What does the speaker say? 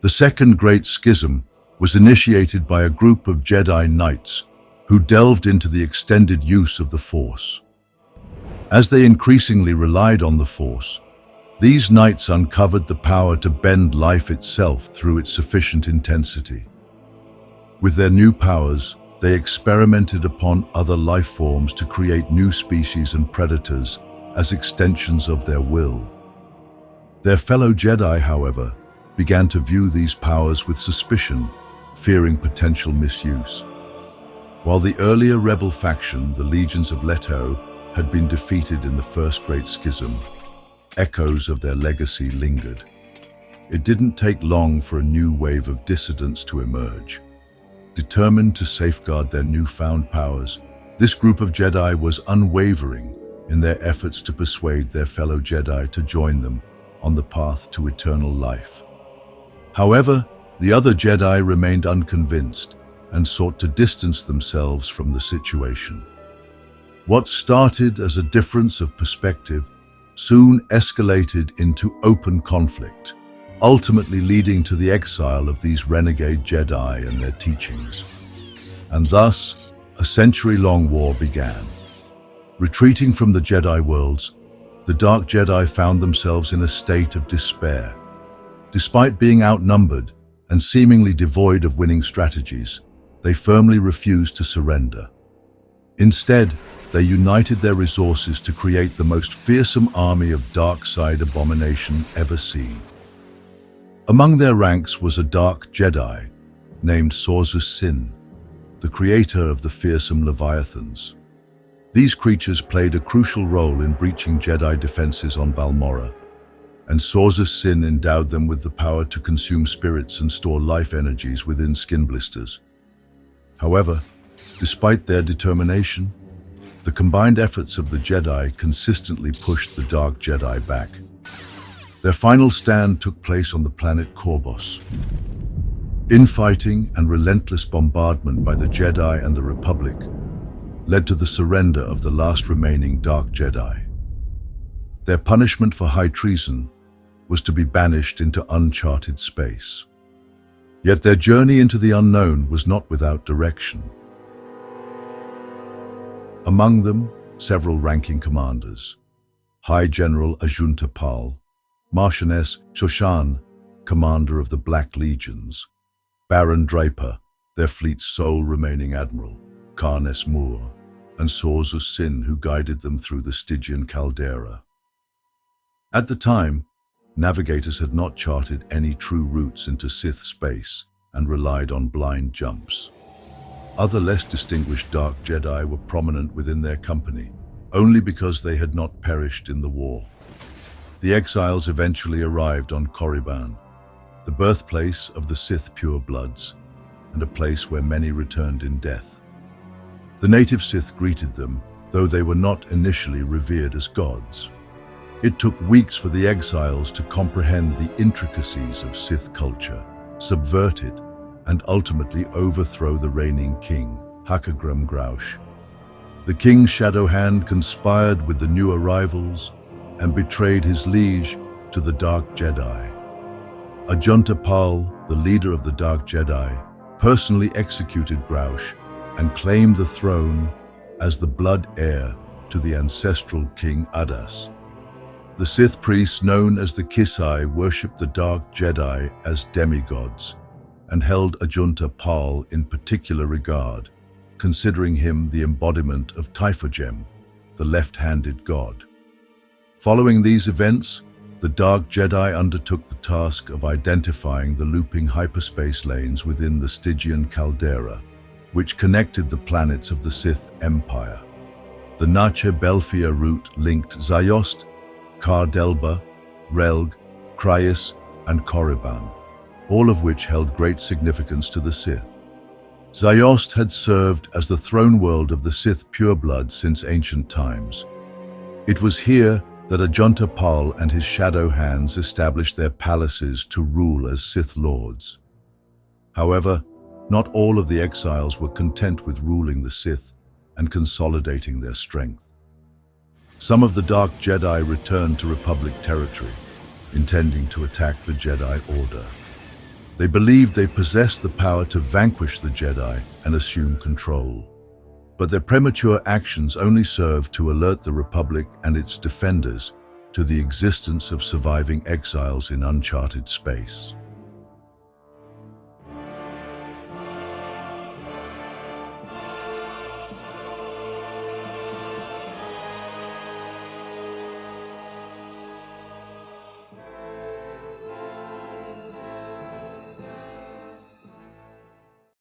The Second Great Schism was initiated by a group of Jedi Knights who delved into the extended use of the Force. As they increasingly relied on the Force, these knights uncovered the power to bend life itself through its sufficient intensity. With their new powers, they experimented upon other life forms to create new species and predators as extensions of their will. Their fellow Jedi, however, began to view these powers with suspicion, fearing potential misuse. While the earlier rebel faction, the Legions of Leto, had been defeated in the First Great Schism, echoes of their legacy lingered. It didn't take long for a new wave of dissidents to emerge. Determined to safeguard their newfound powers, this group of Jedi was unwavering in their efforts to persuade their fellow Jedi to join them on the path to eternal life. However, the other Jedi remained unconvinced and sought to distance themselves from the situation. What started as a difference of perspective soon escalated into open conflict, ultimately leading to the exile of these renegade Jedi and their teachings. And thus, a century-long war began. Retreating from the Jedi worlds, the Dark Jedi found themselves in a state of despair. Despite being outnumbered and seemingly devoid of winning strategies, they firmly refused to surrender. Instead, they united their resources to create the most fearsome army of dark side abomination ever seen. Among their ranks was a Dark Jedi named Sorzus Sin, the creator of the fearsome Leviathans. These creatures played a crucial role in breaching Jedi defenses on Balmorra, and Sorzus Sin endowed them with the power to consume spirits and store life energies within skin blisters. However, despite their determination, the combined efforts of the Jedi consistently pushed the Dark Jedi back. Their final stand took place on the planet Korbos. Infighting and relentless bombardment by the Jedi and the Republic led to the surrender of the last remaining Dark Jedi. Their punishment for high treason was to be banished into uncharted space. Yet their journey into the unknown was not without direction. Among them, several ranking commanders: High General Ajunta Pal, Marchioness Shoshan, commander of the Black Legions; Baron Draper, their fleet's sole remaining admiral; Karnes Moore, and Sorzus Sin, who guided them through the Stygian caldera. At the time, navigators had not charted any true routes into Sith space and relied on blind jumps. Other less distinguished Dark Jedi were prominent within their company, only because they had not perished in the war. The Exiles eventually arrived on Korriban, the birthplace of the Sith Purebloods, and a place where many returned in death. The native Sith greeted them, though they were not initially revered as gods. It took weeks for the Exiles to comprehend the intricacies of Sith culture, subvert it, and ultimately overthrow the reigning king, Hakagram Graush. The king's shadow hand conspired with the new arrivals and betrayed his liege to the Dark Jedi. Ajunta Pal, the leader of the Dark Jedi, personally executed Graush and claimed the throne as the blood heir to the ancestral King Adas. The Sith priests known as the Kisai worshipped the Dark Jedi as demigods and held Ajunta Pal in particular regard, considering him the embodiment of Typhogem, the left-handed god. Following these events, the Dark Jedi undertook the task of identifying the looping hyperspace lanes within the Stygian caldera, which connected the planets of the Sith Empire. The Nacha Belfia route linked Ziost, Kar Delba, Relg, Kryus, and Korriban, all of which held great significance to the Sith. Ziost had served as the throne world of the Sith Purebloods since ancient times. It was here that Ajunta Pal and his shadow hands established their palaces to rule as Sith lords. However, not all of the Exiles were content with ruling the Sith and consolidating their strength. Some of the Dark Jedi returned to Republic territory, intending to attack the Jedi Order. They believed they possessed the power to vanquish the Jedi and assume control. But their premature actions only served to alert the Republic and its defenders to the existence of surviving exiles in uncharted space.